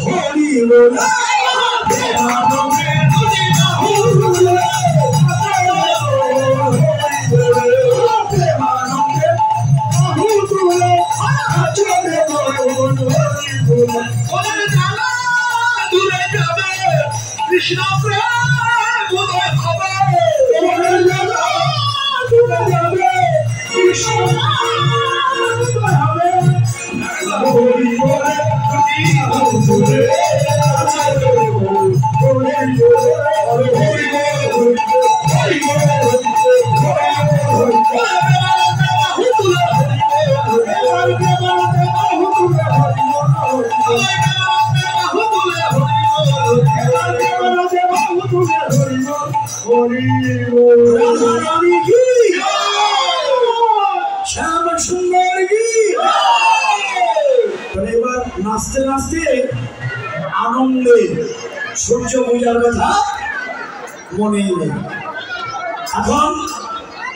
হরি বল কৃষ্ণ প্রেম হবে কৃষ্ণ হবে হরি বলে শ্যাম সুন্দর কি এবার নাচতে নাচতে আনন্দে সূর্য পূজার কথা মনে নেই। এখন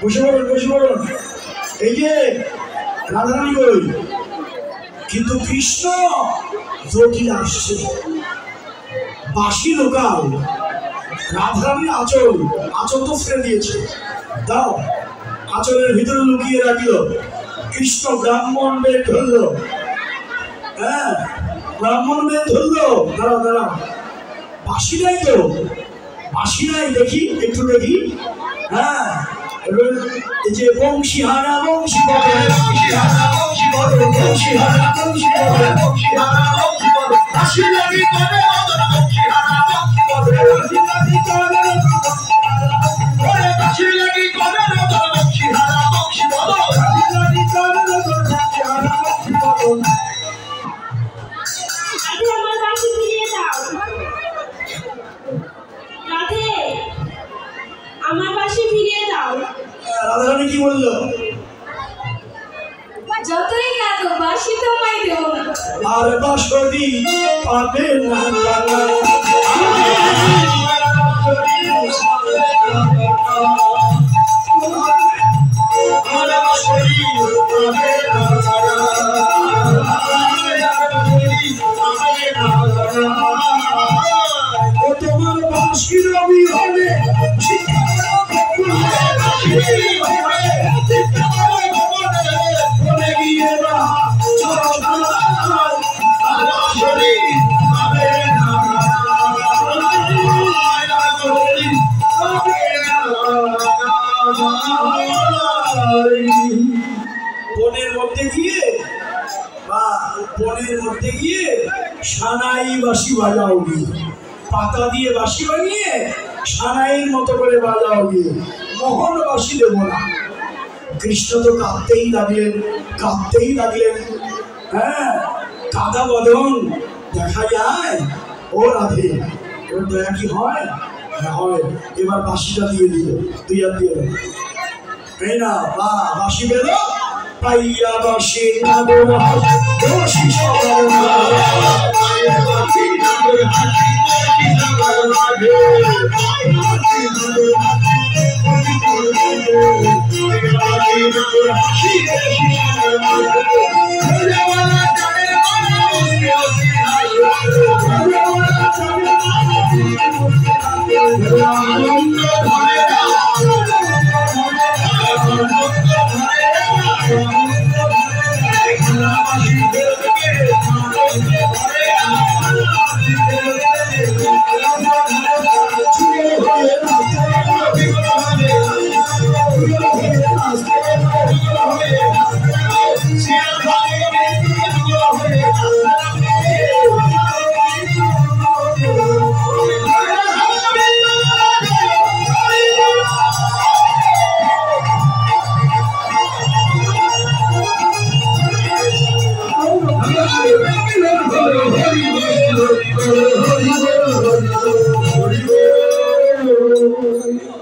বসে পড়ুন এই যে রাধারানী বই কিন্তু কৃষ্ণ জটিল আসছে বাসি লোকাল রাধারানীর আঁচল তো ছেড়ে দিয়েছে দাও আঁচলের ভিতরে লুকিয়ে রাখলো কৃষ্ণ ব্রাহ্মণ বের ধরলো হ্যাঁ ব্রাহ্মণ বের ধরলো দাঁড়া বাসি নাই তো বাসি নাই দেখি একটু দেখি হ্যাঁ এই যে বংশীহারা বংশী বলে বংশীহারা বংশী বলে বংশীহারা বংশী বলে বংশীহারা বংশী বলে বাসি লাগি করে বংশীহারা বংশী বলে বাসি লাগি করে বাসি লাগি করে বংশীহারা বংশী বলে বাসি লাগি করে বংশীহারা বংশী বলে আমার বাসি ফিরিয়ে দাও রাধে আমার বাসি ফিরিয়ে দাও। রাধারানী কি বললো যতই কাঁদো বাসি তোমায় দেব না আর বাসরি পাবে না তোমার বাসির বিহনে বনের মধ্যে গিয়ে সানাই বাঁশি বাজাও গিয়ে পাতা দিয়ে বাঁশি বানিয়ে সানাইয়ের মতো করে বাজাও গিয়ে মোহন বাঁশি দেব না। কৃষ্ণ তো কাঁদতেই লাগলেন হ্যাঁ কাদা বদন দেখা যায় ও রাধে এবার দয়া কি হয় হয় এবার বাঁশিটা দিয়ে দিল তুই আর দিয়ে দেব এই না বা বাঁশি বেরো পাইয়া বাসি নাগর হাসি সবার পাইয়া বাসি নাগর হাসি সবার মাঝে হাসি নাগর হাসি সবার মাঝে দেওয়ালা জানের মানা মুসকে আনন্দ ভরে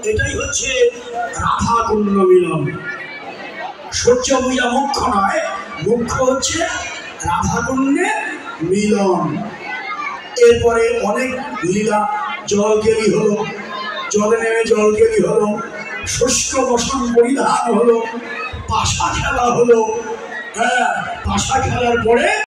এটাই হচ্ছে রাধা কুণ্ড মিলন। সূর্য পূজা মুখ্য নয়, মুখ্য হচ্ছে রাধা কুণ্ডে মিলন। এরপরে অনেক লীলা, জলকেলি হলো, জলে নেমে জলকেলি হলো, শুষ্ক বসন পরিধান হলো, পাশা খেলা হলো। হ্যাঁ, পাশা খেলার পরে